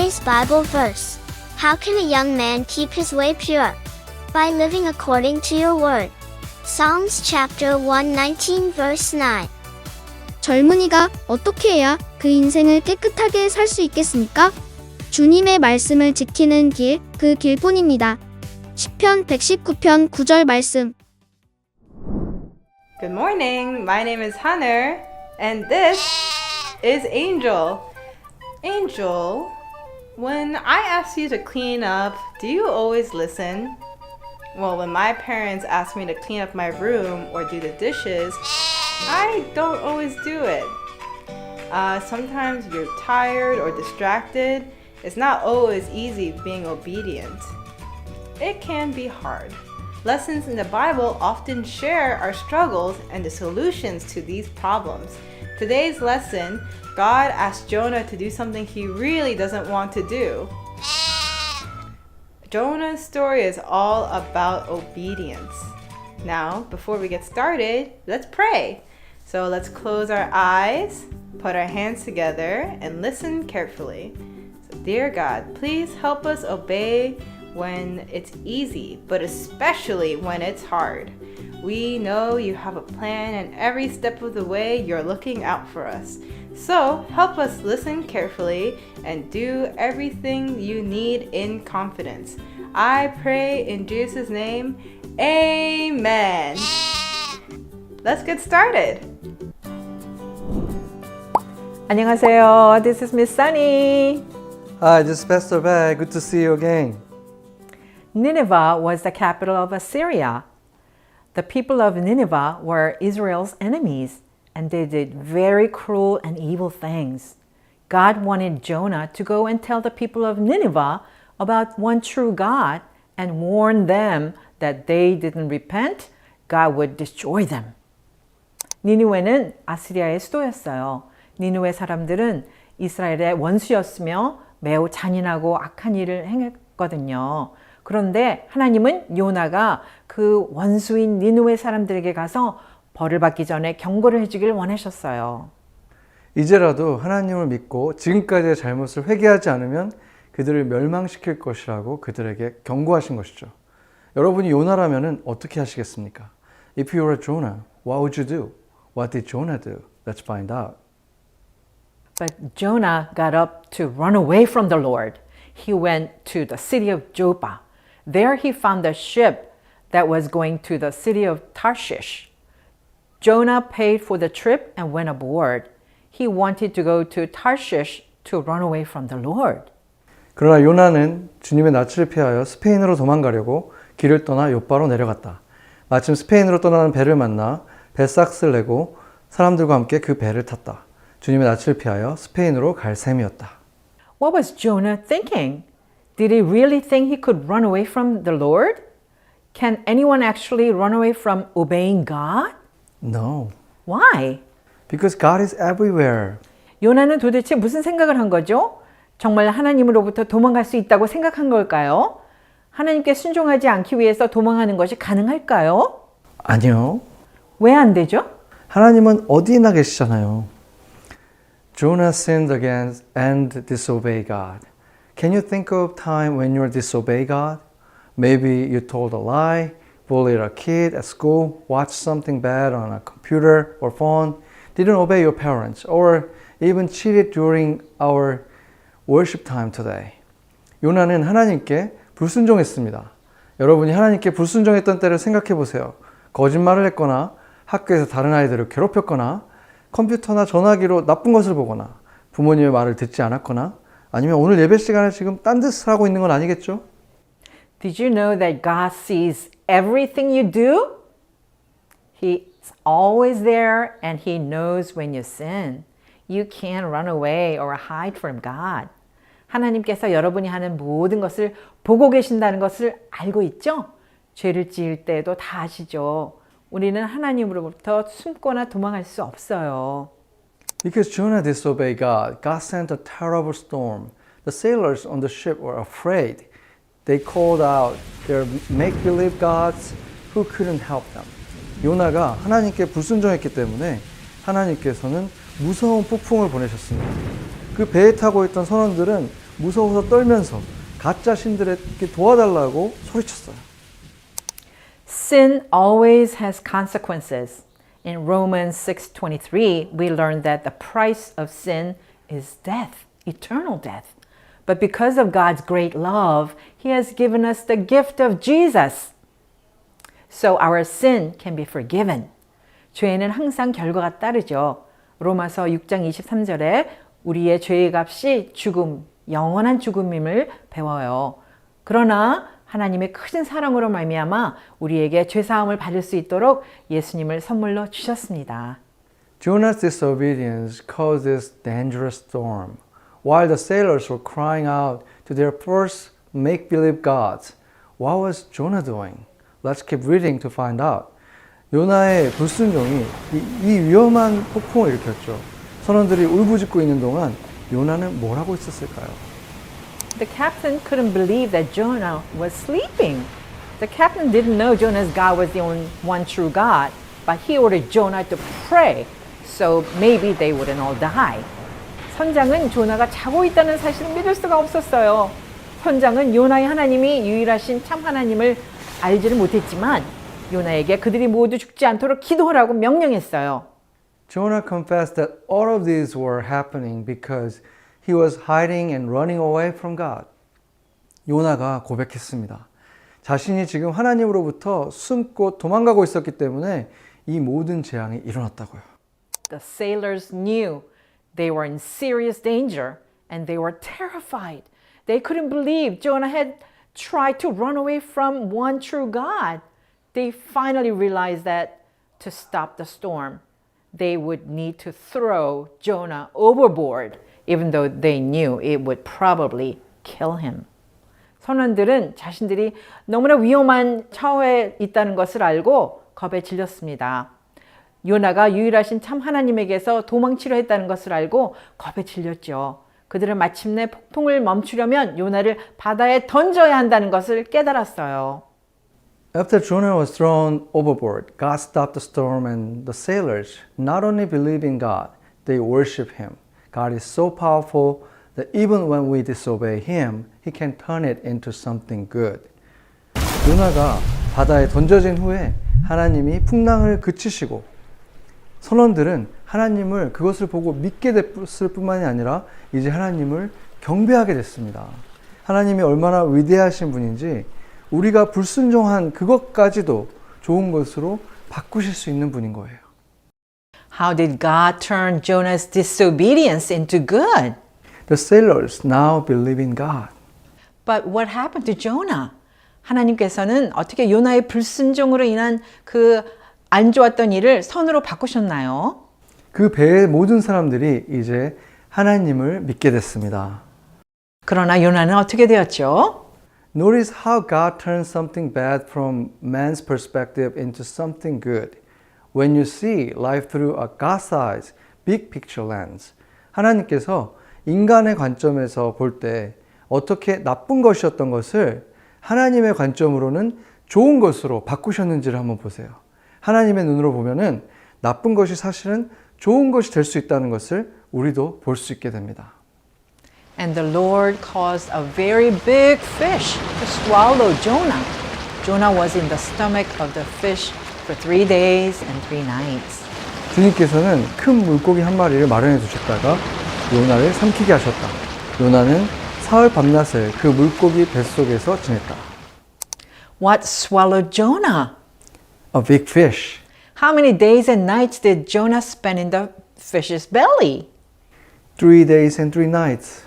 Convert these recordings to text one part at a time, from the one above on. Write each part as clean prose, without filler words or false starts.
Today's Bible verse. How can a young man keep his way pure? By living according to your word. Psalms chapter 119 verse 9. 젊은이가 어떻게 해야 그 인생을 깨끗하게 살 수 있겠습니까? 주님의 말씀을 지키는 길, 그 길뿐입니다. 시편 119편 9절 말씀. Good morning, my name is Hunter, and this is Angel. Angel, when I ask you to clean up, do you always listen? Well, when my parents ask me to clean up my room or do the dishes, I don't always do it. Sometimes you're tired or distracted. It's not always easy being obedient. It can be hard. Lessons in the Bible often share our struggles and the solutions to these problems. Today's lesson, God asked Jonah to do something he really doesn't want to do. Jonah's story is all about obedience. Now, before we get started, let's pray. So let's close our eyes, put our hands together, and listen carefully. So, dear God, please help us obey when it's easy, but especially when it's hard. We know you have a plan, and every step of the way you're looking out for us. So help us listen carefully and do everything you need in confidence. I pray in Jesus' name, Amen. Let's get started. 안녕하세요. This is Miss Sunny. Hi, this is Pastor Beck. Good to see you again. Nineveh was the capital of Assyria. The people of Nineveh were Israel's enemies, and they did very cruel and evil things. God wanted Jonah to go and tell the people of Nineveh about one true God and warn them that they didn't repent, God would destroy them. 니느웨는 아시리아의 수도였어요. 니느웨 사람들은 이스라엘의 원수였으며 매우 잔인하고 악한 일을 행했거든요. 그런데 하나님은 요나가 그 원수인 니느웨 사람들에게 가서 벌을 받기 전에 경고를 해주길 원하셨어요. 이제라도 하나님을 믿고 지금까지의 잘못을 회개하지 않으면 그들을 멸망시킬 것이라고 그들에게 경고하신 것이죠. 여러분이 요나라면 어떻게 하시겠습니까? If you were Jonah, what would you do? What did Jonah do? Let's find out. But Jonah got up to run away from the Lord. He went to the city of Joppa. There he found a ship that was going to the city of Tarshish. Jonah paid for the trip and went aboard. He wanted to go to Tarshish to run away from the Lord. 그러나 요나는 주님의 낯을 피하여 스페인으로 도망가려고 길을 떠나 요바로 내려갔다. 마침 스페인으로 떠나는 배를 만나 배삭스를 내고 사람들과 함께 그 배를 탔다. 주님의 낯을 피하여 스페인으로 갈 셈이었다. What was Jonah thinking? Did he really think he could run away from the Lord? Can anyone actually run away from obeying God? No, Why? because God is everywhere. 요나는 도대체 무슨 생각을 한 거죠? 정말 하나님으로부터 도망갈 수 있다고 생각한 걸까요? 하나님께 순종하지 않기 위해서 도망하는 것이 가능할까요? 아니요. 왜 안 되죠? 하나님은 어디나 계시잖아요. Jonah sinned against and disobeyed God. Can you think of time when you disobeyed God? Maybe you told a lie, bullied a kid at school, watched something bad on a computer or phone, didn't obey your parents, or even cheated during our worship time today. 요나는 하나님께 불순종했습니다. 여러분이 하나님께 불순종했던 때를 생각해 보세요. 거짓말을 했거나 학교에서 다른 아이들을 괴롭혔거나 컴퓨터나 전화기로 나쁜 것을 보거나 부모님의 말을 듣지 않았거나 아니면 오늘 예배 시간에 지금 딴 짓을 하고 있는 건 아니겠죠? Did you know that God sees everything you do? He's always there and He knows when you sin. You can't run away or hide from God. 하나님께서 여러분이 하는 모든 것을 보고 계신다는 것을 알고 있죠? 죄를 지을 때도 다 아시죠? 우리는 하나님으로부터 숨거나 도망갈 수 없어요. Because Jonah disobeyed God, God sent a terrible storm. The sailors on the ship were afraid. They called out their make-believe gods who couldn't help them. 요나가 하나님께 불순종했기 때문에 하나님께서는 무서운 폭풍을 보내셨습니다. 그 배에 타고 있던 선원들은 무서워서 떨면서 가짜 신들에게 도와달라고 소리쳤어요. Sin always has consequences. In Romans 6:23, we learn that the price of sin is death, eternal death. But because of God's great love, He has given us the gift of Jesus. So our sin can be forgiven. 죄에는 항상 결과가 따르죠. 로마서 6장 23절에 우리의 죄의 값이 죽음, 영원한 죽음임을 배워요. 그러나 하나님의 크신 사랑으로 말미암아 우리에게 죄 사함을 받을 수 있도록 예수님을 선물로 주셨습니다. Jonah's disobedience caused this dangerous storm. While the sailors were crying out to their first make-believe gods, what was Jonah doing? Let's keep reading to find out. 요나의 불순종이 이 위험한 폭풍을 일으켰죠. 선원들이 울부짖고 있는 동안 요나는 뭘 하고 있었을까요? The captain couldn't believe that Jonah was sleeping. The captain didn't know Jonah's God was the only one true God, but he ordered Jonah to pray, so maybe they wouldn't all die. 선장은 조나가 자고 있다는 사실을 믿을 수가 없었어요. 선장은 요나의 하나님이 유일하신 참 하나님을 알지를 못했지만 요나에게 그들이 모두 죽지 않도록 기도하라고 명령했어요. Jonah confessed that all of these were happening because he was hiding and running away from God. 요나가 고백했습니다. 자신이 지금 하나님으로부터 숨고 도망가고 있었기 때문에 이 모든 재앙이 일어났다고요. The sailors knew they were in serious danger and they were terrified. They couldn't believe Jonah had tried to run away from one true God. They finally realized that to stop the storm, they would need to throw Jonah overboard, even though they knew it would probably kill him. 선원들은 자신들이 너무나 위험한 처에 있다는 것을 알고 겁에 질렸습니다. 요나가 유일하신 참 하나님에게서 도망치려 했다는 것을 알고 겁에 질렸죠. 그들은 마침내 폭풍을 멈추려면 요나를 바다에 던져야 한다는 것을 깨달았어요. After Jonah was thrown overboard, God stopped the storm and the sailors not only believe in God, they worship Him. God is so powerful that even when we disobey Him, He can turn it into something good. 요나가 바다에 던져진 후에 하나님이 풍랑을 그치시고 선원들은 하나님을 그것을 보고 믿게 됐을 뿐만이 아니라 이제 하나님을 경배하게 됐습니다. 하나님이 얼마나 위대하신 분인지 우리가 불순종한 그것까지도 좋은 것으로 바꾸실 수 있는 분인 거예요. How did God turn Jonah's disobedience into good? The sailors now believe in God. But what happened to Jonah? 하나님께서는 어떻게 요나의 불순종으로 인한 그 안 좋았던 일을 선으로 바꾸셨나요? 그 배의 모든 사람들이 이제 하나님을 믿게 됐습니다. 그러나 요나는 어떻게 되었죠? Notice how God turns something bad from man's perspective into something good. When you see life through a God-sized, big picture lens. 하나님께서 인간의 관점에서 볼 때 어떻게 나쁜 것이었던 것을 하나님의 관점으로는 좋은 것으로 바꾸셨는지를 한번 보세요. 하나님의 눈으로 보면은 나쁜 것이 사실은 좋은 것이 될 수 있다는 것을 우리도 볼 수 있게 됩니다. And the Lord caused a very big fish to swallow Jonah. Jonah was in the stomach of the fish for 3 days and 3 nights. 주님께서는 큰 물고기 한 마리를 마련해 두셨다가 요나를 삼키게 하셨다. 요나는 사흘 밤낮을 그 물고기 뱃속에서 지냈다. What swallowed Jonah? A big fish. How many days and nights did Jonah spend in the fish's belly? 3 days and 3 nights.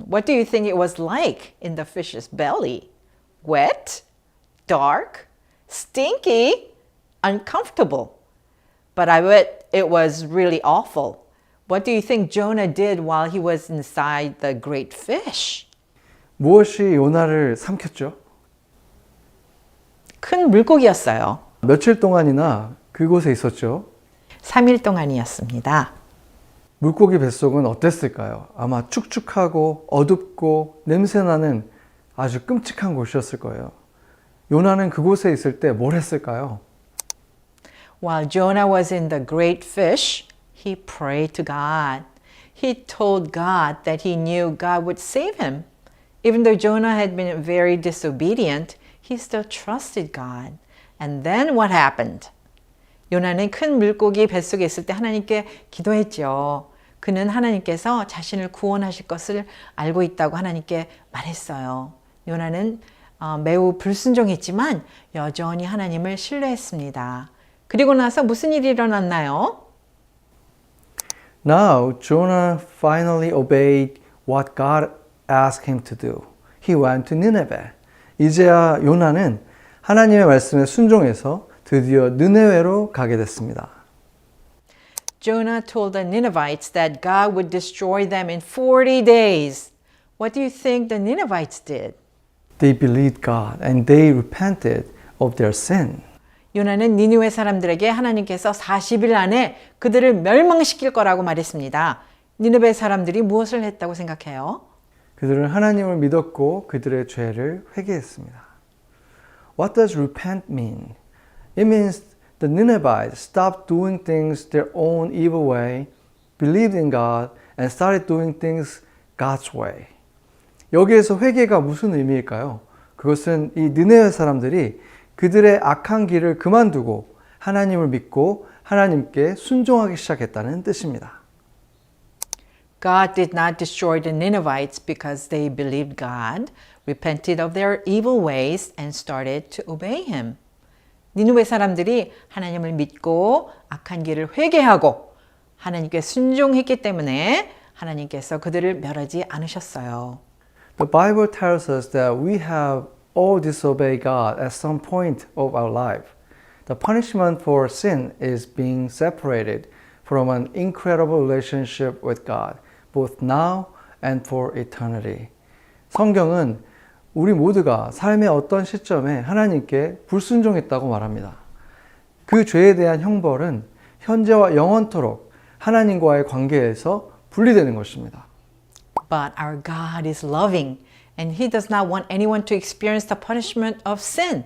What do you think it was like in the fish's belly? Wet? Dark? Stinky? Uncomfortable? But I bet it was really awful. What do you think Jonah did while he was inside the great fish? 무엇이 요나를 삼켰죠? 큰 물고기였어요. 며칠 동안이나 그곳에 있었죠. 3일 동안이었습니다. 물고기 뱃속은 어땠을까요? 아마 축축하고 어둡고 냄새나는 아주 끔찍한 곳이었을 거예요. 요나는 그곳에 있을 때 뭘 했을까요? While Jonah was in the great fish, he prayed to God. he told God that he knew God would save him. Even though Jonah had been very disobedient, he still trusted God. And then what happened? 요나는 큰 물고기 뱃속에 있을 때 하나님께 기도했죠. 그는 하나님께서 자신을 구원하실 것을 알고 있다고 하나님께 말했어요. 요나는 매우 불순종했지만 여전히 하나님을 신뢰했습니다. 그리고 나서 무슨 일이 일어났나요? Now Jonah finally obeyed what God asked him to do. He went to Nineveh. 이제야 요나는 하나님의 말씀에 순종해서 드디어 느네웨로 가게 됐습니다. Jonah told the Ninevites that God would destroy them in 40 days. What do you think the Ninevites did? They believed God and they repented of their sin. 요나는 니느웨 사람들에게 하나님께서 40일 안에 그들을 멸망시킬 거라고 말했습니다. 니느웨 사람들이 무엇을 했다고 생각해요? 그들은 하나님을 믿었고 그들의 죄를 회개했습니다. What does repent mean? It means the Ninevites stopped doing things their own evil way, believed in God, and started doing things God's way. 여기에서 회개가 무슨 의미일까요? 그것은 이 느네웨 사람들이 그들의 악한 길을 그만두고 하나님을 믿고 하나님께 순종하기 시작했다는 뜻입니다. God did not destroy the Ninevites because they believed God, repented of their evil ways, and started to obey Him. 니느웨 사람들이 하나님을 믿고 악한 길을 회개하고 하나님께 순종했기 때문에 하나님께서 그들을 멸하지 않으셨어요. The Bible tells us that we have all disobeyed God at some point of our life. The punishment for sin is being separated from an incredible relationship with God, both now and for eternity. 성경은 우리 모두가 삶의 어떤 시점에 하나님께 불순종했다고 말합니다. 그 죄에 대한 형벌은 현재와 영원토록 하나님과의 관계에서 분리되는 것입니다. But our God is loving and He does not want anyone to experience the punishment of sin.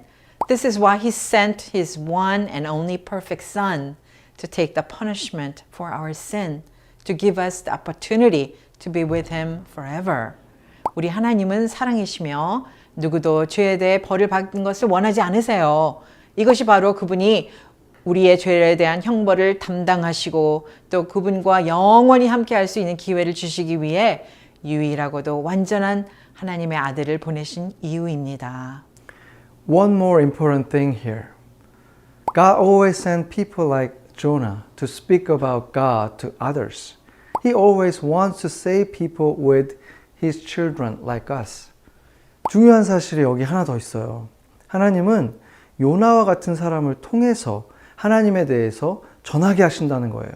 This is why He sent His one and only perfect Son to take the punishment for our sin, to give us the opportunity to be with Him forever. 우리 하나님은 사랑이시며 누구도 죄에 대해 벌을 받는 것을 원하지 않으세요. 이것이 바로 그분이 우리의 죄에 대한 형벌을 담당하시고 또 그분과 영원히 함께 할 수 있는 기회를 주시기 위해 유일하고도 완전한 하나님의 아들을 보내신 이유입니다. One more important thing here. God always sent people like Jonah to speak about God to others. He always wants to save people with His children like us. 중요한 사실이 여기 하나 더 있어요. 하나님은 요나와 같은 사람을 통해서 하나님에 대해서 전하게 하신다는 거예요.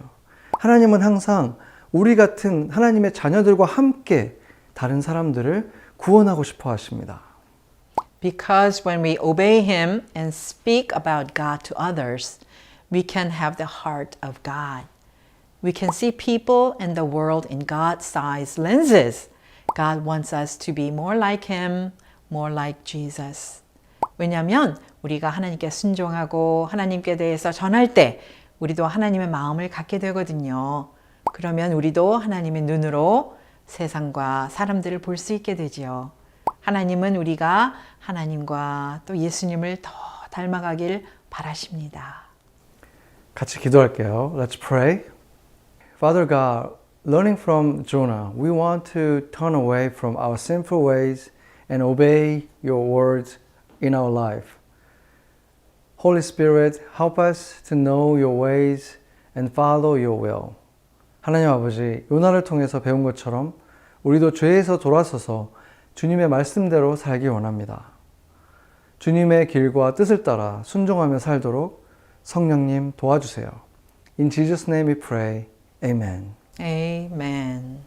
하나님은 항상 우리 같은 하나님의 자녀들과 함께 다른 사람들을 구원하고 싶어 하십니다. Because when we obey Him and speak about God to others, we can have the heart of God. We can see people and the world in God-sized lenses. God wants us to be more like Him, more like Jesus. 왜냐하면 우리가 하나님께 순종하고 하나님께 대해서 전할 때 우리도 하나님의 마음을 갖게 되거든요. 그러면 우리도 하나님의 눈으로 세상과 사람들을 볼 수 있게 되지요. 하나님은 우리가 하나님과 또 예수님을 더 닮아가길 바라십니다. 같이 기도할게요. Let's pray. Father God, learning from Jonah, we want to turn away from our sinful ways and obey your words in our life. Holy Spirit, help us to know your ways and follow your will. 하나님 아버지, 요나를 통해서 배운 것처럼 우리도 죄에서 돌아서서 주님의 말씀대로 살기 원합니다. 주님의 길과 뜻을 따라 순종하며 살도록 성령님 도와주세요. In Jesus' name we pray. Amen. Amen.